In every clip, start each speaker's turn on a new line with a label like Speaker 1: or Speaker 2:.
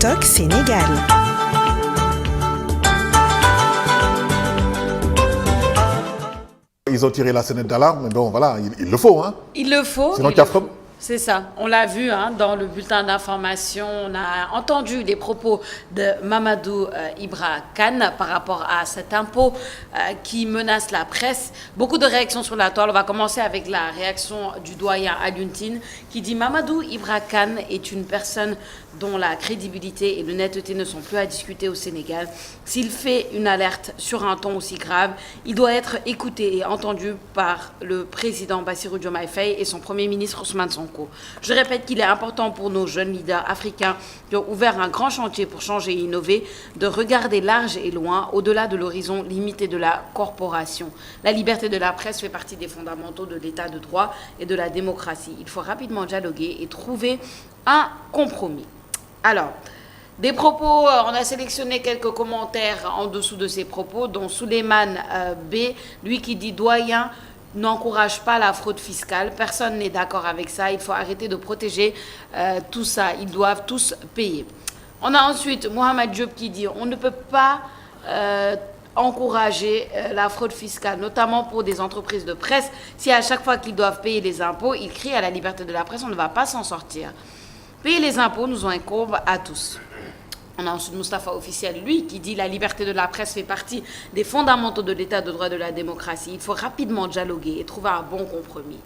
Speaker 1: TikTok Sénégal.
Speaker 2: Ils ont tiré la sonnette d'alarme, mais bon, voilà, il le faut. Hein.
Speaker 3: Il le faut.
Speaker 2: Sinon, tu as froid.
Speaker 3: C'est ça. On l'a vu dans le bulletin d'information. On a entendu les propos de Mamadou Ibra Kane par rapport à cet impôt qui menace la presse. Beaucoup de réactions sur la toile. On va commencer avec la réaction du doyen Alioune Tine qui dit Mamadou Ibra Kane est une personne dont la crédibilité et l'honnêteté ne sont plus à discuter au Sénégal. S'il fait une alerte sur un ton aussi grave, il doit être écouté et entendu par le président Bassirou Diomaye Faye et son premier ministre Ousmane Sonko. Je répète qu'il est important pour nos jeunes leaders africains qui ont ouvert un grand chantier pour changer et innover, de regarder large et loin, au-delà de l'horizon limité de la corporation. La liberté de la presse fait partie des fondamentaux de l'état de droit et de la démocratie. Il faut rapidement dialoguer et trouver un compromis. Alors, des propos, on a sélectionné quelques commentaires en dessous de ces propos, dont Souleymane B, lui qui dit « Doyen n'encourage pas la fraude fiscale, personne n'est d'accord avec ça, il faut arrêter de protéger tout ça, ils doivent tous payer ». On a ensuite Mohamed Diop qui dit « On ne peut pas encourager la fraude fiscale, notamment pour des entreprises de presse. Si à chaque fois qu'ils doivent payer les impôts, ils crient à la liberté de la presse, on ne va pas s'en sortir. Payer les impôts nous incombe à tous. » On a ensuite Moustapha Officiel, lui, qui dit « La liberté de la presse fait partie des fondamentaux de l'état de droit de la démocratie. Il faut rapidement dialoguer et trouver un bon compromis. »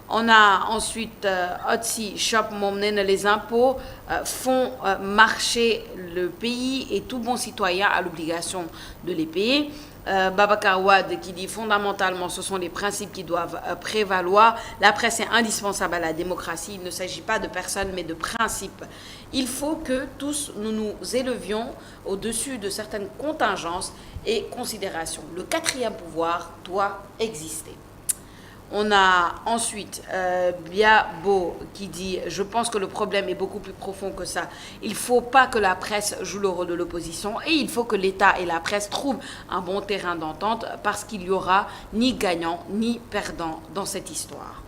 Speaker 3: On a ensuite Otsi Shop Momnen, les impôts font marcher le pays et tout bon citoyen a l'obligation de les payer. Babacar Wade qui dit fondamentalement ce sont les principes qui doivent prévaloir. La presse est indispensable à la démocratie. Il ne s'agit pas de personnes mais de principes. Il faut que tous nous nous élevions au-dessus de certaines contingences et considérations. Le quatrième pouvoir doit exister. On a ensuite Biabo qui dit « Je pense que le problème est beaucoup plus profond que ça. Il ne faut pas que la presse joue le rôle de l'opposition et il faut que l'État et la presse trouvent un bon terrain d'entente parce qu'il n'y aura ni gagnant ni perdant dans cette histoire. »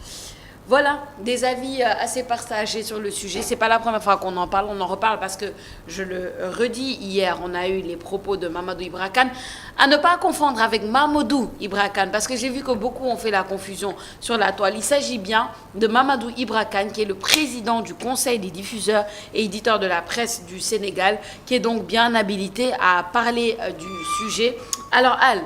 Speaker 3: Voilà, des avis assez partagés sur le sujet. Ce n'est pas la première fois qu'on en parle, on en reparle parce que, je le redis, hier, on a eu les propos de Mamadou Ibra Kane, à ne pas confondre avec Mamadou Ibra Kane, parce que j'ai vu que beaucoup ont fait la confusion sur la toile. Il s'agit bien de Mamadou Ibra Kane, qui est le président du Conseil des diffuseurs et éditeurs de la presse du Sénégal, qui est donc bien habilité à parler du sujet. Alors, Al,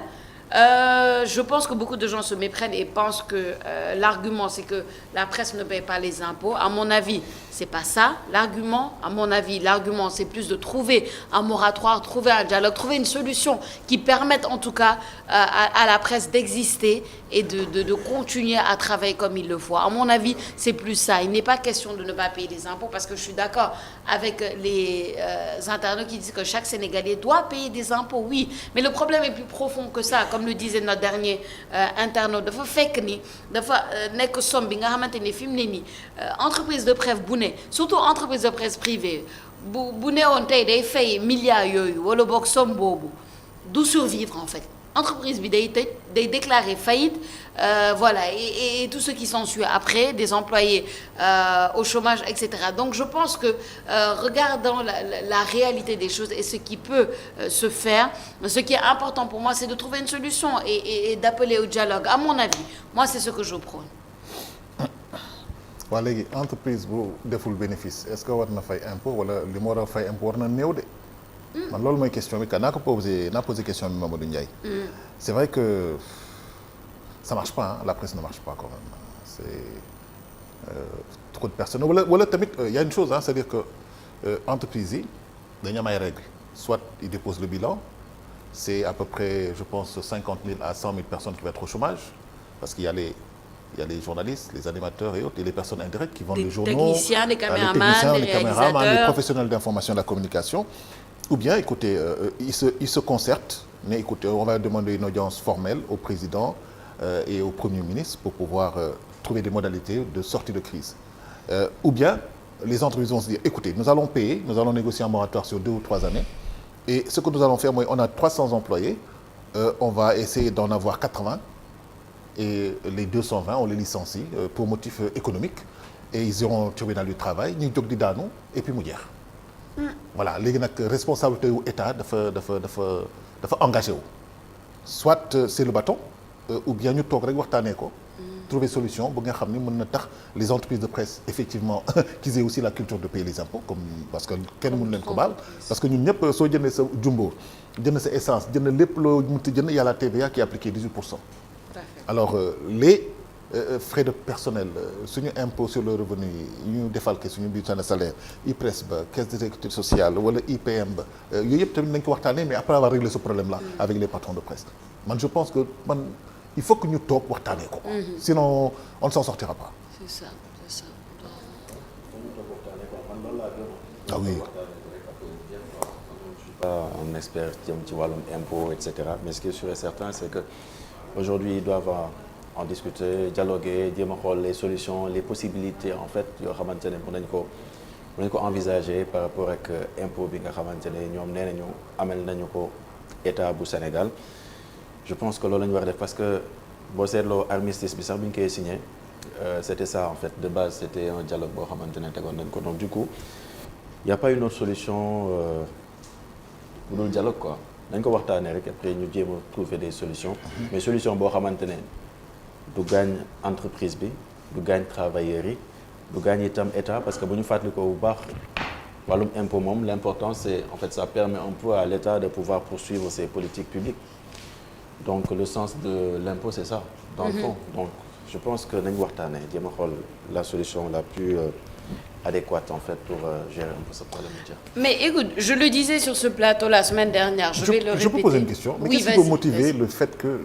Speaker 3: je pense que beaucoup de gens se méprennent et pensent que l'argument, c'est que la presse ne paye pas les impôts. À mon avis, c'est pas ça l'argument. À mon avis, l'argument, c'est plus de trouver un moratoire, trouver un dialogue, trouver une solution qui permette en tout cas à la presse d'exister et de continuer à travailler comme il le faut. À mon avis, c'est plus ça. Il n'est pas question de ne pas payer les impôts parce que je suis d'accord avec les internautes qui disent que chaque Sénégalais doit payer des impôts, oui. Mais le problème est plus profond que ça, comme le disait notre dernier internaute. Dafa fekk ni dafa nekk somme bi nga xamante ni fi mu ne nii entreprise de presse bu ne surtout entreprise de presse privée bu newoon tey day fay milliards yooyu wala boog somme boobu du survivre en fait. Entreprise bi day déclarer faillite, voilà, et tout ce qui s'ensuit après, des employés au chômage, etc. Donc je pense que regardant la réalité des choses et ce qui peut se faire, ce qui est important pour moi, c'est de trouver une solution et d'appeler au dialogue. À mon avis, moi c'est ce que je prône.
Speaker 2: waa léegi entreprise bu deful bénéfice est-ce que war na fay impôt wala li mu war a fay impôt war na néew de. man loolu mooy question bi naa posé question bi Mamadou Ndiaye. C'est vrai que ça marche pas, hein? La presse ne marche pas quand même. C'est trop de personnes. Voilà, il y a une chose, hein, c'est-à-dire que entreprise yi dañu am ay règles. Soit ils déposent le bilan, c'est à peu près, je pense, 50 000 à 100 000 personnes qui vont être au chômage, parce qu'il y a les journalistes, les animateurs et autres, et les personnes indirectes qui vendent les journaux,
Speaker 3: techniciens, les caméramans,
Speaker 2: les professionnels d'information et de la communication. Ou bien, écoutez, ils se concertent, mais écoutez, on va demander une audience formelle au président et au Premier ministre pour pouvoir trouver des modalités de sortie de crise. Ou bien, les entreprises vont se dire, écoutez, nous allons payer, nous allons négocier un moratoire sur 2 ou 3 années, et ce que nous allons faire, on a 300 employés, on va essayer d'en avoir 80, et les 220, on les licencie pour motif économique, et ils iront au tribunal du travail, ñu jóg di daanu, et puis mu jeex. voilà léegi nag responsabilité wu état dafa engagé wu soit c'est le bâton ou bien ñu toog rek waxtaanee ko trouver solution bu nga xam ni mën na tax les entreprises de presse effectivement qu'ils aient aussi la culture de payer les impôts comme parce que kenn mënu leen ko baal parce que ñun ñëpp soo jëndee sa jumbo jënd sa essence jënd lépp loo mënti jënd y a la TVA qui est appliquée 18%. Alors les frais de personnel suñu impôt sur le revenu yi ñu défalqué suñu bulletin de salaire IPRES ba caisse de sécurité sociale wala IPM ba yooyu yëpp tamit nañ ko waxtaanee mais après avoir réglé ce problème là avec les patrons de presse man je pense que man il faut que ñu toog waxtaanee ko sinon on ne s'en sortira pas.
Speaker 3: C'est ça.
Speaker 2: Ah oui.
Speaker 1: Je suis pas un expert ci wàllum impôt et cetera mais ce qui est sûr et certain c'est que aujourd'hui ils doivent en discuter dialoguer jéem a xool les solutions les possibilités en fait yoo xamante ne mën nañ ko envisager par rapport ak impôt bi nga xamante ne ñoom nee nañu amel nañu ko état bu Sénégal je pense que loolu la ñu war a def parce que boo seetloo armistice bi sax bi ñu koy signé c'était ça en fait de base c'était un dialogue boo xamante ne tegoon nañ ko donc du coup il y a pas une autre solution bu dul dialogue quoi dañ ko waxtaanee rek après ñu jéem a trouver des solutions mais solution boo xamante ne du gaañ entreprise bi du gaañ travailleurs yi du gaañ itam état parce que bu ñu fàttali ko bu baax wàllum impôt moom l'important c'est en fait ça permet un peu à l'état de pouvoir poursuivre ses politiques publiques donc le sens de l'impôt c'est ça dans le fond donc je pense que nañ waxtaanee jéem a xool la solution la plus adéquate en fait pour gérer un peu ce problème.
Speaker 3: Mais écoute, je le disais sur ce plateau la semaine dernière, je vais le répéter.
Speaker 2: Je peux poser une question. Mais qu'est-ce qui peut motiver le fait que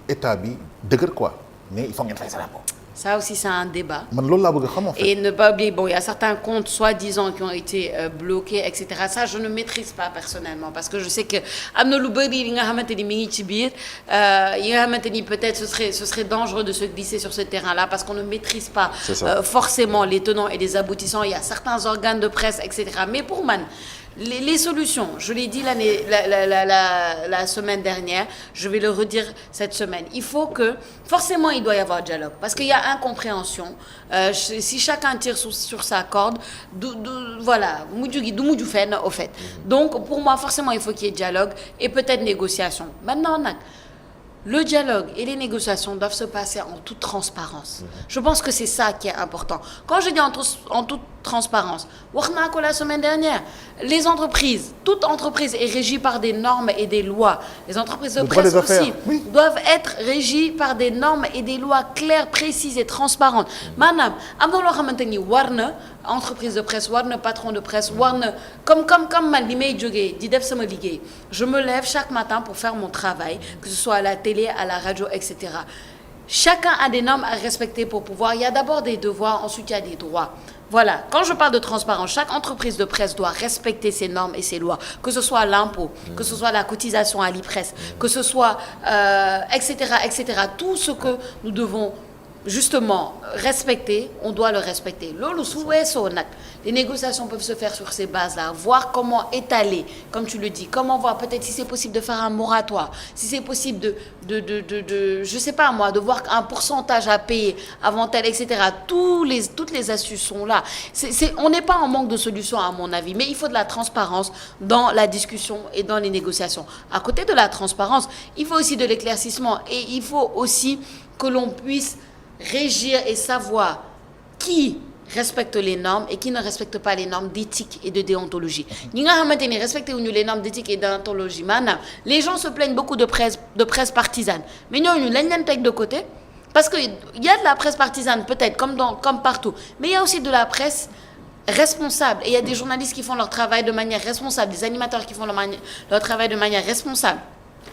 Speaker 2: l'État bi dëgër quoi mais il faut ngeen fay sa impôt.
Speaker 3: Ça aussi, c'est un débat.
Speaker 2: Man loolu laa bëgg a xam en fait.
Speaker 3: Et ne pas oublier, bon, il y a certains comptes soi-disant qui ont été bloqués, etc. Ça, je ne maîtrise pas personnellement parce que je sais que am na lu bëri yi nga xamante ni mi ngi ci biir yi nga xamante ni peut-être ce serait dangereux de se glisser sur ce terrain-là parce qu'on ne maîtrise pas forcément les tenants et les aboutissants. Il y a certains organes de presse, etc. Mais pour man, les solutions, je l'ai dit la semaine dernière, je vais le redire cette semaine. Il faut que, forcément, il doit y avoir dialogue. Parce qu'il y a incompréhension. Si chacun tire sur sa corde, voilà, du fenn, au fait. Donc, pour moi, forcément, il faut qu'il y ait dialogue et peut-être négociation. Maintenant, le dialogue et les négociations doivent se passer en toute transparence. Je pense que c'est ça qui est important. Quand je dis en toute transparence, wax naa ko la semaine dernière, les entreprises, toute entreprise est régie par des normes et des lois. Les entreprises de presse aussi doivent être régies par des normes et des lois claires, précises et transparentes. Maanaam am na loo xamante ni war na entreprise de presse, war na patron de presse, war na comme man li may jógee di def sama liggéey. Je me lève chaque matin pour faire mon travail, que ce soit à la télé, à la radio, etc. Chacun a des normes à respecter pour pouvoir. Il y a d'abord des devoirs, ensuite il y a des droits. Voilà, quand je parle de transparence, chaque entreprise de presse doit respecter ses normes et ses lois, que ce soit l'impôt, que ce soit la cotisation à l'IPRES, que ce soit, etc., etc. Tout ce que nous devons justement respecter, on doit le respecter. Loolu su weesoo nag, les négociations peuvent se faire sur ces bases-là, voir comment étaler, comme tu le dis, comment voir peut-être si c'est possible de faire un moratoire, si c'est possible je sais pas moi, de voir un pourcentage à payer avant tel, etc. Toutes les astuces sont là. On n'est pas en manque de solutions à mon avis, mais il faut de la transparence dans la discussion et dans les négociations. À côté de la transparence, il faut aussi de l'éclaircissement et il faut aussi que l'on puisse régir et savoir qui respecte les normes et qui ne respecte pas les normes d'éthique et de déontologie. Ñi nga xamante ni respecté wuñu les normes d'éthique et de déontologie maanaam les gens se plaignent beaucoup de presse partisane mais ñooñu lañ leen teg de côté parce que il y a de la presse partisane peut-être comme partout mais il y a aussi de la presse responsable et il y a des journalistes qui font leur travail de manière responsable, des animateurs qui font leur travail de manière responsable.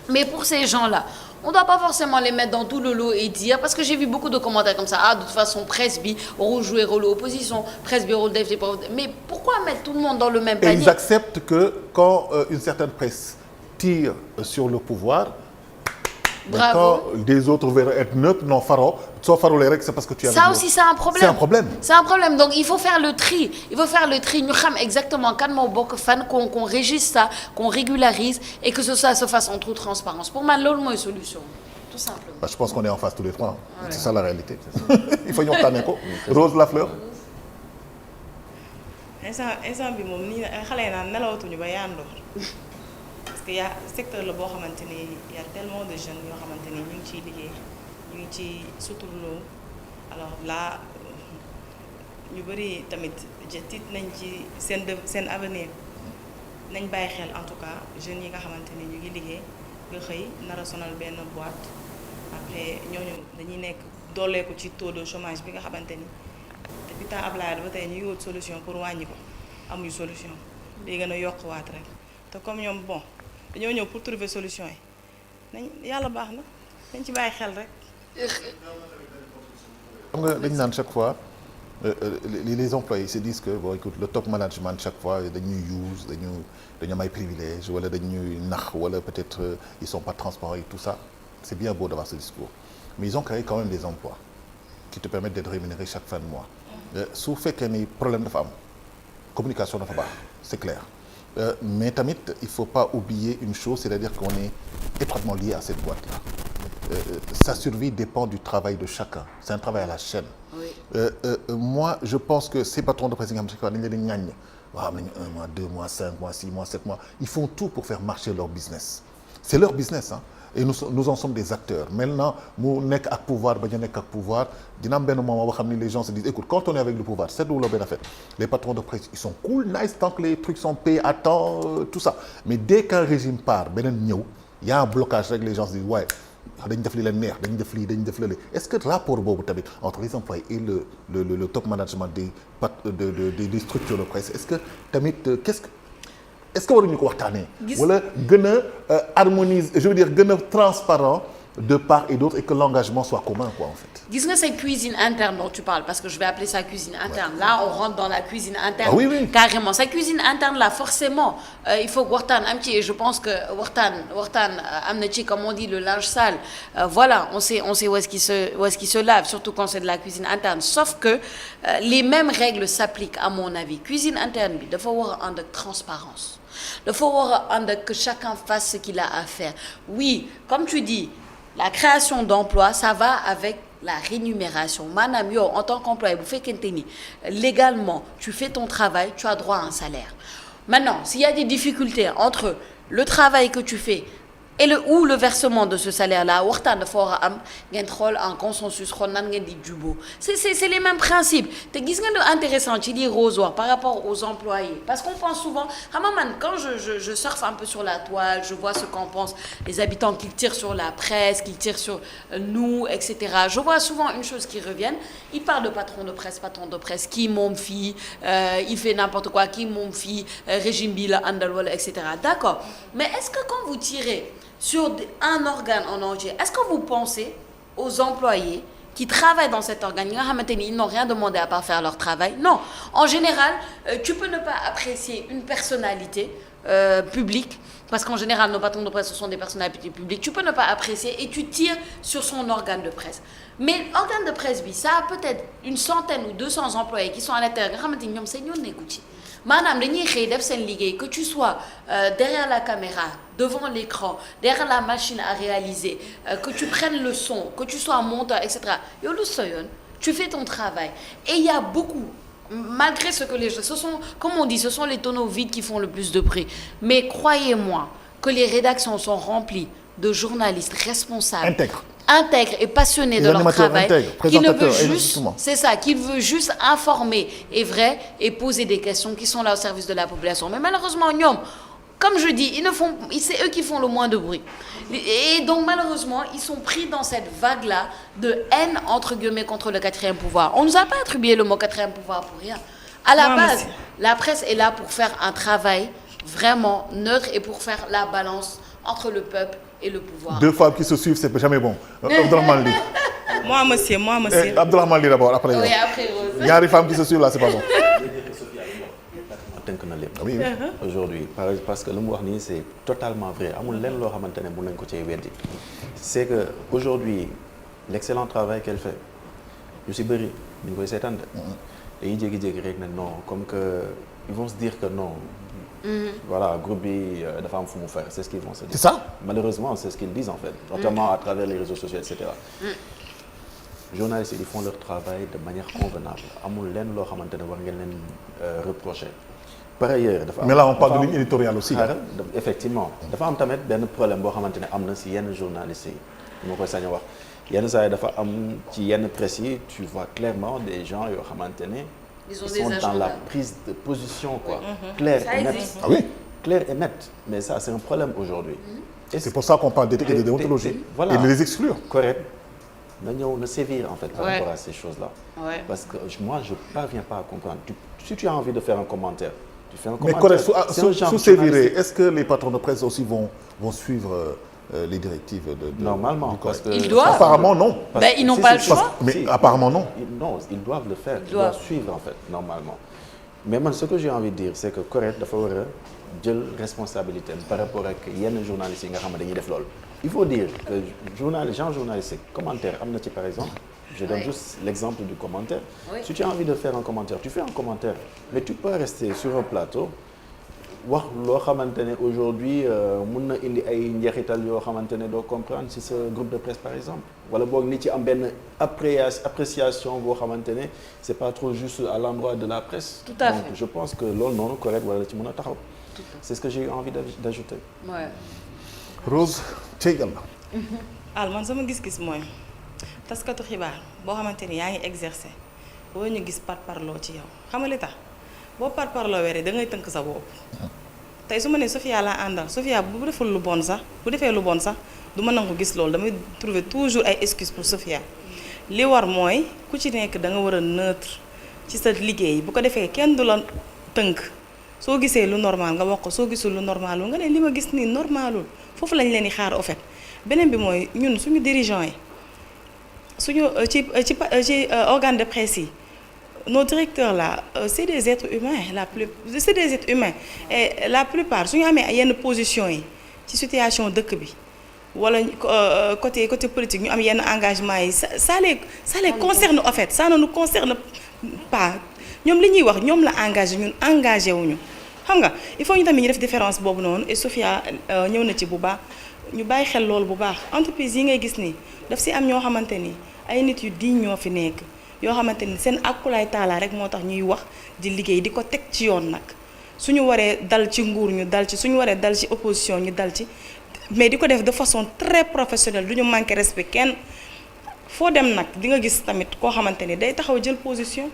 Speaker 3: Mais pour ces gens-là, on ne doit pas forcément les mettre dans tout le lot et dire, parce que j'ai vu beaucoup de commentaires comme ça, de toute façon, presse bi, on joue rôle opposition, presse bi, rôle d'FG. Mais pourquoi mettre tout le monde dans le même panier?
Speaker 2: Et ils acceptent que quand une certaine presse tire sur le pouvoir, quand des autres veulent être neutres, non, soo farulee rek c'est parce que tu as
Speaker 3: ça aussi c'est un problème.
Speaker 2: C'est un problème.
Speaker 3: C'est un problème. Donc il faut faire le tri. Ñu xam exactement kan moo bokk fan qu'on régisse ça, qu'on régularise et que ça se fasse en toute transparence. Pour man loolu mooy solution. Tout simplement.
Speaker 2: Je pense qu'on est en face tous les trois.
Speaker 3: Voilà.
Speaker 2: C'est ça la réalité. Il faut ñu waxtaanee ko. Rose Lafleur.
Speaker 4: instant bi moom nii xale yi naan nelawatuñu ba yaandoor parce que secteur la boo xamante ni y a tellement de jeunes yoo xamante ni ñu ngi ciy liggéey ñu ngi ci suturloo alors là ñu bëri tamit tiit nañ ci seen avenir nañ bàyyi xel en tout cas jeunes yi nga xamante ni ñu ngi liggéey nga xëy nar a sonal benn boîte après ñooñu dañuy nekk dooleeku ci taux de chômage bi nga xamante ni depuis temps Ablaye ba tey ñu ngi wut solution pour wàññi ko amuñu solution day gën a yokkuwaat rek te comme ñoom bon dañoo ñëw pour trouver solution yi nañ yàlla baax na nañ ci bàyyi xel rek.
Speaker 2: xam nga dañu naan chaque fois les employés se disent que bon écoute le top management chaque fois dañuy use dañu am ay privilèges wala dañuy nax wala peut-être ils sont pas transparents et tout ça c'est bien beau d'avoir ce discours mais ils ont créé quand même des emplois qui te permettent d'être rémunéré chaque fin de mois su fekkee ni problème dafa am communication dafa baax c'est clair mais tamit il faut pas oublier une chose c'est-à-dire qu'on est étroitement lié à cette boîte-là sa survie dépend du travail de chacun c'est un travail à la chaîne oui. Moi je pense que ces patrons de presse yi nga xam ne dañu leen di ñaañ waaw am nañu 1 mois 2 mois 5 mois 6 mois 7 mois ils font tout pour faire marcher leur business c'est leur business hein et nous en sommes des acteurs maintenant mu nekk ak pouvoir ba ñu nekk ak pouvoir dina am benn moment boo xam ni les gens se disent écoute quand on est avec le pouvoir c'est la benn affaire les patrons de presse ils sont cool nice tant que les trucs sont payés à temps tout ça mais dès qu'un régime part beneen ñëw y a un blocage rek les gens se disent ouais dañu def li leen neex dañu def lii dañu def lële est-ce que rapport boobu tamit entre les employés et le top management des structures de presse est-ce que tamit est-ce que waruñu ko waxtaanee. wala gën a harmonise je veux dire gën a transparent de part et d'autre et que l'engagement soit commun quoi en fait.
Speaker 3: Gis nga cette cuisine interne dont tu parles parce que je vais appeler ça cuisine interne. Ouais. Là on rentre dans la cuisine interne.
Speaker 2: Ah, oui, oui.
Speaker 3: Carrément sa cuisine interne là forcément il faut que waxtaan am ci et je pense que waxtaan am na ci comme on dit le linge sale voilà on sait où est-ce qu'il se lave surtout quand c'est de la cuisine interne sauf que les mêmes règles s'appliquent à mon avis cuisine interne bi dafa war a ànd ak transparence dafa war a ànd ak que chacun fasse ce qu'il a à faire oui comme tu dis la création d'emplois ça va avec la rémunération maanaam yow en tant qu'employé bu fekkente ni légalement tu fais ton travail tu as droit à un salaire maintenant s'il y a des difficultés entre le travail que tu fais et le versement de ce salaire-là waxtaan dafa war a am ngeen xool en consensus xool nan ngeen di jubóo c'est les mêmes principes te gis nga lu intéressant ci li Rose wax par rapport aux employés parce qu'on pense souvent xam nga man quand je surfe un peu sur la toile je vois ce qu'en pensent les habitants qui tirent sur la presse qui tirent sur nous etc je vois souvent une chose qui revienne ils parlent de patron de presse kii moom fii il fait n'importe quoi kii moom fii régime bi la àndal wala etc d'accord mais est-ce que quand vous tirez sur un organe en entier est-ce que vous pensez aux employés qui travaillent dans cet organe yi nga xamante ni ils n'ont rien demandé à part faire leur travail non en général tu peux ne pas apprécier une personnalité publique parce qu'en général nos patrons de presse ce sont des personnalités publiques tu peux ne pas apprécier et tu tires sur son organe de presse mais organe de presse bi ça a peut-être une centaine ou 200 employés qui sont à l'intérieur nga xamante ni ñoom seen yoon nekku ci maanaam dañuy xëy def seen liggéey que tu sois derrière la caméra devant l'écran derrière la machine à réaliser que tu prennes le son que tu sois monteur etc yow lu sa yoon tu fais ton travail et il y a beaucoup malgré ce que les gens ce sont comme on dit ce sont les tonneaux vides qui font le plus de bruit mais croyez-moi que les rédactions sont remplies de journalistes responsables intègres et passionnés de leur travail qui ne veut juste c'est ça qui veut juste informer et vrai et poser des questions qui sont là au service de la population mais malheureusement ñoom comme je dis c'est eux qui font le moins de bruit et donc malheureusement ils sont pris dans cette vague là de haine entre guillemets contre le quatrième pouvoir on nous a pas attribué le mot quatrième pouvoir pour rien à la base la presse est là pour faire un travail vraiment neutre et pour faire la balance entre le peuple et le pouvoir. Deux
Speaker 2: femmes qui se suivent, c'est jamais bon. Abdourahmane Ly.
Speaker 4: Moi, monsieur.
Speaker 2: Abdourahmane Ly d'abord, après.
Speaker 3: Oui, après Rose.
Speaker 2: Il y a des femmes qui se suivent là, c'est pas bon.
Speaker 1: Oui. Aujourd'hui, parce que le mu wax nii c'est totalement vrai. Amul lenn loo xamante ne mën nañu ko cee weddi. C'est que aujourd'hui l'excellent travail qu'elle fait ñu si bëri ñu koy seetaan dañuy jékki-jékki rek ne non comme que ils vont se dire que non. Voilà groupe bi dafa am fu mu faire c'est ce qu'ils vont se dire.
Speaker 2: C'est ça.
Speaker 1: Malheureusement c'est ce qu'ils disent en fait notamment à travers les réseaux sociaux etc. journalistes yi ils font leur travail de manière convenable amul lenn loo xamante ne war ngeen leen reprocher. par ailleurs dafa am
Speaker 2: mais là on parle de ligne éditoriale aussi.
Speaker 1: effectivement dafa am tamit benn problème boo xamante ne am na si yenn journalistes yi moo koy sañ a wax yenn saa yi dafa am ci yenn presse yi tu vois clairement des gens yoo xamante ne. ils sont dans la prise de position quoi. claire et nette.
Speaker 2: Ah oui.
Speaker 1: claire et nette mais ça c'est un problème aujourd'hui.
Speaker 2: C'est pour ça qu'on parle d'éthique et de déontologie.
Speaker 1: Voilà.
Speaker 2: Et de les exclure.
Speaker 1: Correct. Na ñëw na sévir en fait par rapport à ces choses-là.
Speaker 3: Ouais.
Speaker 1: Parce que moi je parviens pas à comprendre. Si tu as envie de faire un commentaire, tu fais un
Speaker 2: Mais
Speaker 1: commentaire.
Speaker 2: correct, sous séviré, est-ce que les patrons de presse aussi vont suivre les directives de
Speaker 1: Normalement, parce que
Speaker 3: Ils doivent.
Speaker 2: Apparemment non.
Speaker 3: Ben, ils n'ont pas le choix.
Speaker 2: Mais apparemment non.
Speaker 1: Non, ils doivent le faire.
Speaker 3: Ils
Speaker 1: Ils doivent
Speaker 3: doivent.
Speaker 1: suivre en fait normalement. Mais man ce que j'ai envie de dire c'est que correct dafa war a jël responsabilité par rapport ak yenn journalistes yi nga xam ne dañuy def loolu. Il faut dire que genre journalistique commentaire am na ci par exemple. Je donne juste l'exemple du commentaire.
Speaker 3: Oui.
Speaker 1: Si tu as envie de faire un commentaire, tu fais un commentaire. Mais tu peux rester sur un plateau wax loo xamante ne aujourd'hui mun na indi ay njeexital yoo xamante ne doo comprendre si sa groupe de presse par exemple. wala boog nit ci am benn appréciation boo xamante ne c'est pas trop juste à l'endroit de la presse.
Speaker 3: Tout à
Speaker 1: Donc
Speaker 3: fait.
Speaker 1: je pense que loolu noonu correct wala ci mën a taxaw. C'est ce que j'ai eu envie d'ajouter.
Speaker 3: Ouais.
Speaker 2: Rose Thiel.
Speaker 4: al man sama gis-gis mooy taskatu xibaar boo xamante ni yaa ngi exercer boo ñu gis parparloo ci yow xam nga li tax boo parparloo wéree da ngay tënk sa bopp. tey su ma nee Sofia laa àndal Sofia bu deful lu bon sax bu defee lu bon sax du ma nangu gis loolu damay trouver toujours ay excuses pour Sofia li war mooy ku ci nekk da nga war a neutre ci sa liggéey bu ko defee kenn du la tënk soo gisee lu normal nga wax ko soo gisul lu normalul nga ne li ma gis nii normalul foofu lañ leen di xaar au fait beneen bi mooy ñun suñu dirigeants yi suñu ci organe de presse yi nos directeurs là c'est des êtres humains c'est des êtres humains et la plupart suñu amee yenn position yi ci situation dëkk bi wala côté politique ñu am yenn engagement yi ça les concerne en fait ça ne nous concerne pas ñoom li ñuy wax ñoom la engagé ñun engagé wuñu xam nga il faut ñu tamit ñu def différence boobu noonu et Sofia ñëw na ci bu baax ñu bàyyi xel loolu bu baax entreprise yi ngay gis nii daf si am ñoo xamante ni ay nit yu diñ ñoo fi nekk yoo xamante ni seen akkulaay taala rek moo tax ñuy wax di liggéey di ko teg ci yoon nag suñu waree dal ci nguur ñu dal ci suñu waree dal ci opposition ñu dal ci mais di ko def de façon très professionnelle du ñu manqué respect kenn foo dem nag di nga gis tamit koo xamante ni day taxaw jël position.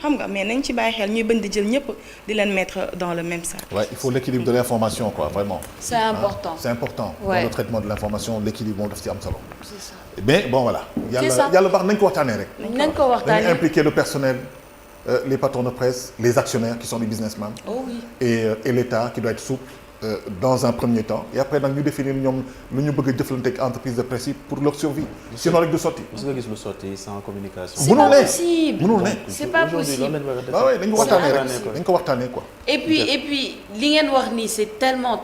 Speaker 4: xam nga mais nañ ci bàyyi xel ñuy bañ di jël ñëpp di leen mettre dans le même sac.
Speaker 2: Ouais, il faut l'équilibre de l'information quoi vraiment.
Speaker 3: C'est important.
Speaker 2: C'est important.
Speaker 3: Ouais.
Speaker 2: Dans le traitement de l'information l'équilibre moom daf ci am solo.
Speaker 3: C'est ça.
Speaker 2: Mais bon voilà.
Speaker 3: C'est ça.
Speaker 2: yàlla baax nañ ko waxtaanee rek.
Speaker 3: nañ ko waxtaanee
Speaker 2: dañuy impliquer le personnel les patrons de presse les actionnaires qui sont des businessmen.
Speaker 3: Oh oui.
Speaker 2: et l'État qui doit être souple dans un premier temps et après nag ñu définir ñoom lu ñu bëgg a jëflante ak entreprise de presse yi pour leur survie. sinon rek du sotti.
Speaker 1: Mos nga gis lu sotti sans communication.
Speaker 3: C'est pas possible.
Speaker 2: mënul ne.
Speaker 3: C'est pas possible.
Speaker 2: waaw waaw dañ ko waxtaanee rek
Speaker 3: possible.
Speaker 2: dañ ko waxtaanee quoi.
Speaker 3: Et puis li ngeen wax nii c'est tellement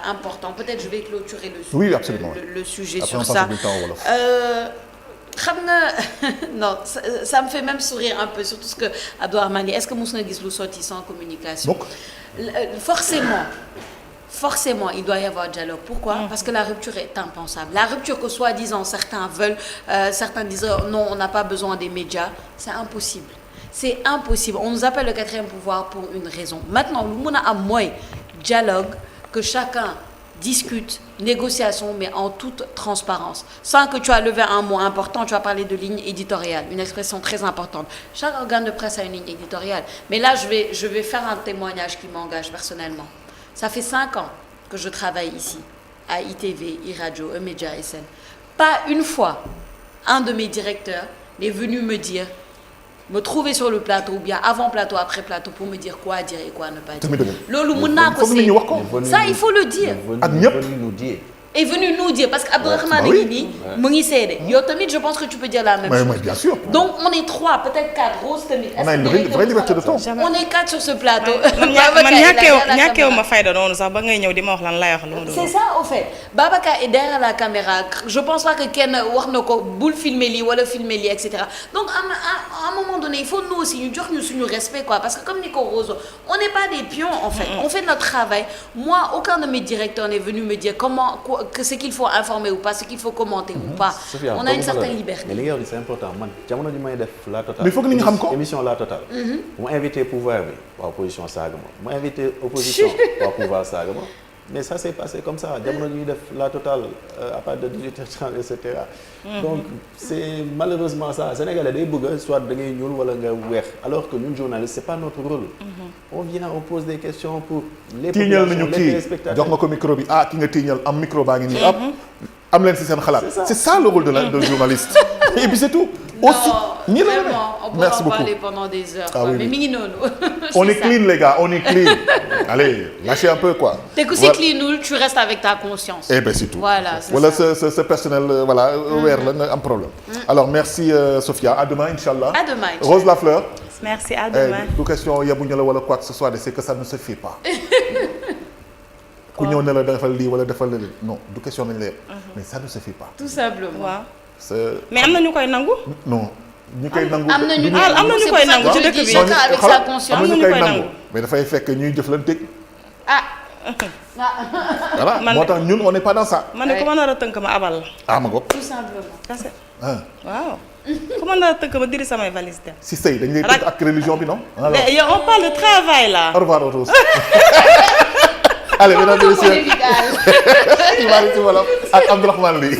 Speaker 3: important. Peut-être je vais clôturer le sujet.
Speaker 2: Oui, absolument.
Speaker 3: Le sujet
Speaker 2: Après,
Speaker 3: sur
Speaker 2: on
Speaker 3: ça.
Speaker 2: passe du temps au wolof.
Speaker 3: xam nga non ça me fait même sourire un peu surtout ce que Abdou Armani est-ce que mos nga gis lu sotti sans communication.
Speaker 2: Donc.
Speaker 3: Forcément, il doit y avoir dialogue. Pourquoi? Parce que la rupture est impensable. La rupture que soi-disant certains veulent, certains disent non, on n'a pas besoin des médias, c'est impossible. C'est impossible. On nous appelle le quatrième pouvoir pour une raison. Maintenant, lu mën a am mooy dialogue, que chacun discute, négociation, mais en toute transparence. Sans que tu as levé un mot important, tu as parlé de ligne éditoriale, une expression très importante. Chaque organe de presse a une ligne éditoriale. Mais là, je vais faire un témoignage qui m'engage personnellement. Ça fait 5 ans que je travaille ici, à ITV, iRadio, E-Média, SN. Pas une fois, un de mes directeurs est venu me trouver sur le plateau, ou bien avant plateau, après plateau, pour me dire quoi dire et quoi ne pas dire. Loolu mën naa ko ça, il faut le dire.
Speaker 2: ak ñëpp
Speaker 3: Est venu nous dire, parce qu'Abdourahmane
Speaker 2: oui.
Speaker 3: Guini, Mungi Sede. Yo tamit, je pense que tu peux dire la même chose.
Speaker 2: Mais bien sûr.
Speaker 3: Donc on est 3, peut-être 4. Rose tamit.
Speaker 2: On a une vraie liberté de temps.
Speaker 3: On est 4 sur ce plateau.
Speaker 4: man ñàkkeew ma fayda noonu sax ba ngay ñëw di ma wax lan lay wax loolu.
Speaker 3: C'est ça au fait. Babacar est derrière la caméra. Je pense pas que kenn wax na ko bul filmer lii wala filmer lii etc. Donc à un moment donné, il faut nous aussi ñu jox ñu suñu respect quoi, parce que comme Nico Rose, on n'est pas des pions en fait. On fait notre travail. Moi, aucun de mes directeurs n'est venu me dire ce qu'il faut informer ou pas, ce qu'il faut commenter ou pas.
Speaker 1: Sophia,
Speaker 3: On a une certaine liberté.
Speaker 1: mais li nga wax ni c'est important man jamono ji may def la totale.
Speaker 2: Mais il faut que nit ñi xam ko.
Speaker 1: émission la totale. mu invité pouvoir bi waa opposition saaga ma mu invité opposition waa pouvoir saaga ma mais ça s'est passé comme ça jamono ji ñuy def la totale à partir de 18h30 et cetera. donc c'est malheureusement ça Sénégalais day bëgg soit da ngay ñuul wala nga weex alors que ñun journalistes c'est pas notre rôle. on vient on pose des questions pour les
Speaker 2: tiiñal
Speaker 1: populations
Speaker 2: nañu
Speaker 1: les
Speaker 2: kii
Speaker 1: téléspectateurs.
Speaker 2: jox nga ko micro bi ki nga tiiñal am micro baa ngi nii am leen ci seen xalaat. c'est ça le rôle de journaliste. et puis c'est tout. aussi ñi la
Speaker 3: vraiment, on peut
Speaker 2: merci
Speaker 3: en
Speaker 2: beaucoup
Speaker 3: parler pendant des heures.
Speaker 2: Ah oui,
Speaker 3: mais
Speaker 2: oui.
Speaker 3: mi ngi noonu.
Speaker 2: on est clean les gars on est clean. allez lâchez un peu quoi.
Speaker 3: Te ku si cleanul tu restes avec ta conscience.
Speaker 2: eh ben c'est tout.
Speaker 3: Voilà c'est
Speaker 2: wala
Speaker 3: ça.
Speaker 2: ce personnel voilà weer la nga am problème. alors merci Sophia à demain inchallah.
Speaker 3: À demain.
Speaker 2: Rose Lafleur.
Speaker 4: merci à demain.
Speaker 2: du question yabuñu la wala quoi que ce soit c'est que ça ne se fait pas. ku ñëw ne la defal lii wala defal la non du question nañ la yëpp. mais ça ne se fait pas.
Speaker 3: Tout simplement.
Speaker 4: waaw mais am na ñu koy nangu.
Speaker 2: non ñu koy nangu.
Speaker 3: am na ñu
Speaker 4: koy nangu ci dëkk bi.
Speaker 3: chacun avec sa conscience.
Speaker 2: am na ñu
Speaker 4: ñu
Speaker 2: koy
Speaker 4: koy
Speaker 2: nangu
Speaker 4: nangu.
Speaker 2: mais dafay fekk ñuy jëflanteeg. voilà
Speaker 4: Man-
Speaker 2: moo tax ñun on n'est pas dans ça.
Speaker 4: man ne ku ma nar a tënk ma abal la.
Speaker 2: ah ma gopp
Speaker 3: Tout simplement.
Speaker 4: kese
Speaker 2: ah
Speaker 4: waaw. ku ma nar a tënk ma diri samay valise dem.
Speaker 2: si sëy dañ lay tënk ak religion bi non. alors
Speaker 4: mais yow on parle de travail là.
Speaker 2: au revoir à tous. allez mesdames et messieurs. Ibrahima Wolof ak Abdourahmane Ly